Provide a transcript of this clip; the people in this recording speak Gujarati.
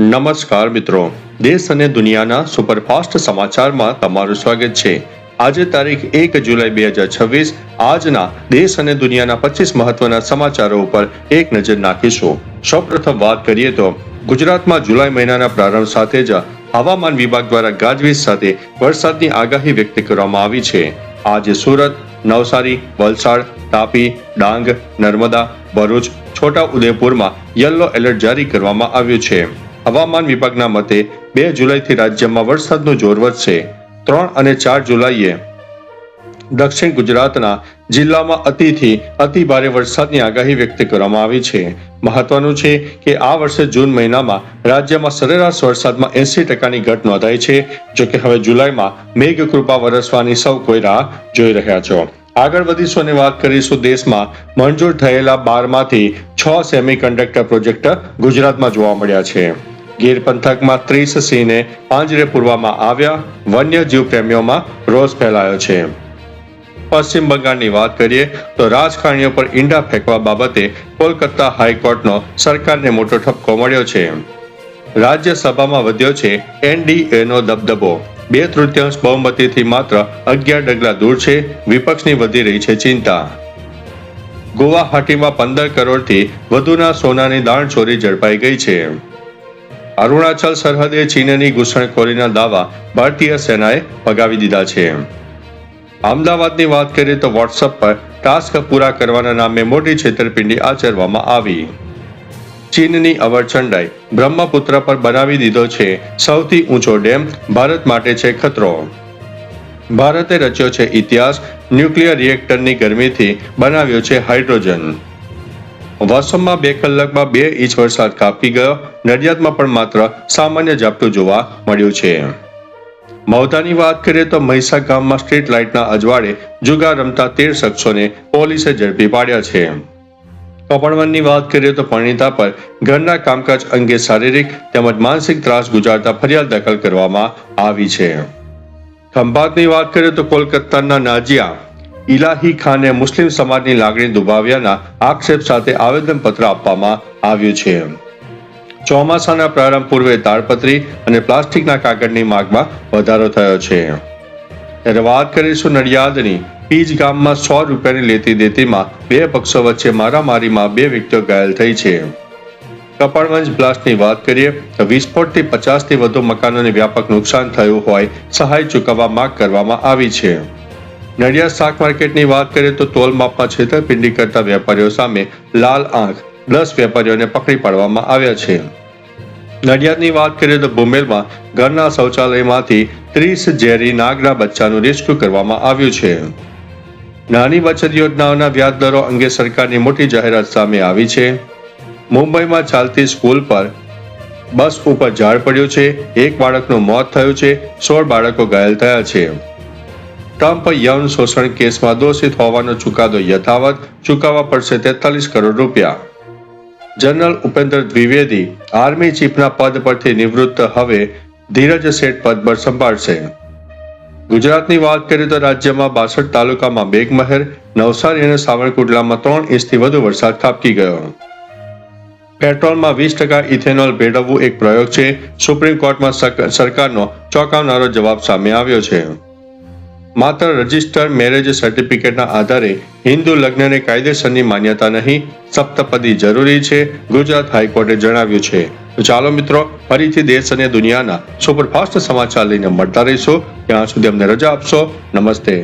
નમસ્કાર મિત્રો, દેશ અને દુનિયાના સુપરફાસ્ટ સમાચારમાં તમારું સ્વાગત છે। આજે તારીખ 1 જુલાઈ 2026 આજના દેશ અને દુનિયાના 25 મહત્વના સમાચારો ઉપર એક નજર નાખીશું। સૌપ્રથમ વાત કરીએ તો ગુજરાતમાં જુલાઈ મહિનાના પ્રારંભ સાથે જ હવામાન વિભાગ દ્વારા ગાજવીજ સાથે વરસાદની આગાહી વ્યક્ત કરવામાં આવી છે। આજે સુરત, નવસારી, વલસાડ, તાપી, ડાંગ, નર્મદા, ભરૂચ, છોટા ઉદેપુરમાં યલો એલર્ટ જારી કરવામાં આવ્યું છે। હવામાન વિભાગના મતે 2 જુલાઈથી રાજ્યમાં વરસાદનું જોર વધશે। 3 અને 4 જુલાઈએ દક્ષિણ ગુજરાતના જિલ્લામાં અતિથી અતિ ભારે વરસાદની આગાહી વ્યક્ત કરવામાં આવી છે। મહત્વનું છે કે આ વર્ષે જૂન મહિનામાં રાજ્યમાં સરેરાશ વરસાદમાં 80%ની ઘટ નોંધાઈ છે। જોકે હવે જુલાઈમાં મેઘકૃપા વરસવાની સૌ કોઈ રાહ જોઈ રહ્યા છો। આગળ વધીશું અને વાત કરીશું દેશમાં મંજૂર થયેલા 12માંથી 6 સેમિકન્ડક્ટર પ્રોજેક્ટ ગુજરાતમાં જોવા મળ્યા છે। ગીર પંથકમાં 30 સિંહને પાંજરે પૂરવામાં આવ્યા, વન્યજીવ પ્રેમીઓમાં રોષ ફેલાયો છે। પશ્ચિમ બંગાળની વાત કરીએ તો રાજકારણીઓ પર ઈંડા ફેંકવા બાબતે કોલકાતા હાઈકોર્ટનો સરકારને મોટો ઠપકો મળ્યો છે। રાજ્યસભામાં વધ્યો છે એનડીએનો દબદબો, 2/3 બહુમતીથી માત્ર 11 ડગલા દૂર છે, વિપક્ષની વધી રહી છે ચિંતા। ગુવાહાટીમાં 15 કરોડથી વધુના સોનાની દાણચોરી ઝડપાઈ ગઈ છે। અરુણાચલ સરહદે ચીનની ઘૂસણખોરીના દાવા ભારતીય સેનાએ ફગાવી દીધા છે। અમદાવાદની વાત કરીએ તો વોટ્સએપ પર ટાસ્ક પૂરા કરવાના નામે મોટી છેતરપિંડી આચરવામાં આવી। ચીનની અવરચંડાઈ, બ્રહ્મપુત્ર પર બનાવી દીધો છે સૌથી ઊંચો ડેમ, ભારત માટે છે ખતરો। ભારતે રચ્યો છે ઇતિહાસ, ન્યુક્લિયર રિએક્ટરની ગરમીથી બનાવ્યો છે હાઇડ્રોજન। વસમમાં 2 કલાકમાં 2 ઇંચ વરસાદ કાપી ગયો, નડિયાદમાં પણ માત્ર સામાન્ય ઝાપટું જોવા મળ્યું છે। મહુધાની વાત કરીએ તો મહીસા ગામમાં સ્ટ્રીટ લાઇટના અજવાળે જુગાર રમતા 13 શખ્સોને પોલીસે ઝડપી પાડ્યા છે। કપડવંજની વાત કરીએ તો પરિણીતા પર ઘરના કામકાજ અંગે શારીરિક તેમજ માનસિક ત્રાસ ગુજારતા ફરિયાદ દાખલ કરવામાં આવી છે। ખંભાતની વાત કરીએ તો કોલકાતાના નાજિયા ઇલાહી ખાને મુસ્લિમ સમાજની લાગણી દુભાવ્યાના આક્ષેપ સાથે આવેદનપત્ર આપવામાં આવ્યું છે। ચોમાસાના પ્રારંભ પૂર્વે તાડપત્રી અને પ્લાસ્ટિકના કાગળની માંગમાં વધારો થયો છે। ત્યારે વાત કરીશું નડિયાદની પીજ ગામમાં 100 રૂપિયાની લેતી દેતીમાં 2 પક્ષો વચ્ચે મારામારીમાં 2 વ્યક્તિઓ ઘાયલ થઈ છે। કપડવંજ બ્લાસ્ટની વાત કરીએ તો વિસ્ફોટથી 50થી વધુ મકાનોને વ્યાપક નુકસાન થયું હોય સહાય ચૂકવવા માંગ કરવામાં આવી છે। નડિયાદ શાક માર્કેટની વાત કરીએ તો તોલમાપમાં છેતરપિંડી કરતા વેપારીઓ સામે લાલ આંખ, 10 વેપારીઓને પકડી પાડવામાં આવ્યા છે। નડિયાદની વાત કરીએ તો ભૂમેલમાં ઘરના શૌચાલયમાંથી 30 ઝેરી નાગના બચ્ચાનું રેસ્ક્યુ કરવામાં આવ્યું છે। નાની બચત યોજનાઓના વ્યાજ દરો અંગે સરકારની મોટી જાહેરાત સામે આવી છે। મુંબઈમાં ચાલતી સ્કૂલ પર બસ ઉપર ઝાડ પડ્યું છે, 1 બાળકનું મોત થયું છે, 16 બાળકો ઘાયલ થયા છે। ટ્રમ્પ યૌન શોષણ કેસમાં દોષિત હોવાનો ચુકાદો યથાવત, ચૂકવવા પડશે 43 કરોડ રૂપિયા। જનરલ ઉપેન્દ્ર દ્વિવેદી આર્મી ચીફના પદ પરથી નિવૃત્ત, હવે ધીરજ શેઠ પદ પર સંભાળશે। ગુજરાતની વાત કરીએ તો રાજ્યમાં 62 તાલુકામાં મેઘમહેર, નવસારી અને સાવરકુંડલામાં 3 ઇંચથી વધુ વરસાદ ખાબકી ગયો। પેટ્રોલમાં 20% ઇથેનોલ ભેળવવું એક પ્રયોગ છે, સુપ્રીમ કોર્ટમાં સરકારનો ચોંકાવનારો જવાબ સામે આવ્યો છે। માત્ર રજિસ્ટર મેરેજ સર્ટિફિકેટના આધારે હિન્દુ લગ્નને કાયદેસરની માન્યતા નહીં, સપ્તપદી જરૂરી છે, ગુજરાત હાઈકોર્ટે જણાવ્યું છે। તો ચાલો મિત્રો, ફરીથી દેશ અને દુનિયાના સુપરફાસ્ટ સમાચાર લઈને મળતા રહીશું। ત્યાં સુધી અમને રજા આપશો। નમસ્તે।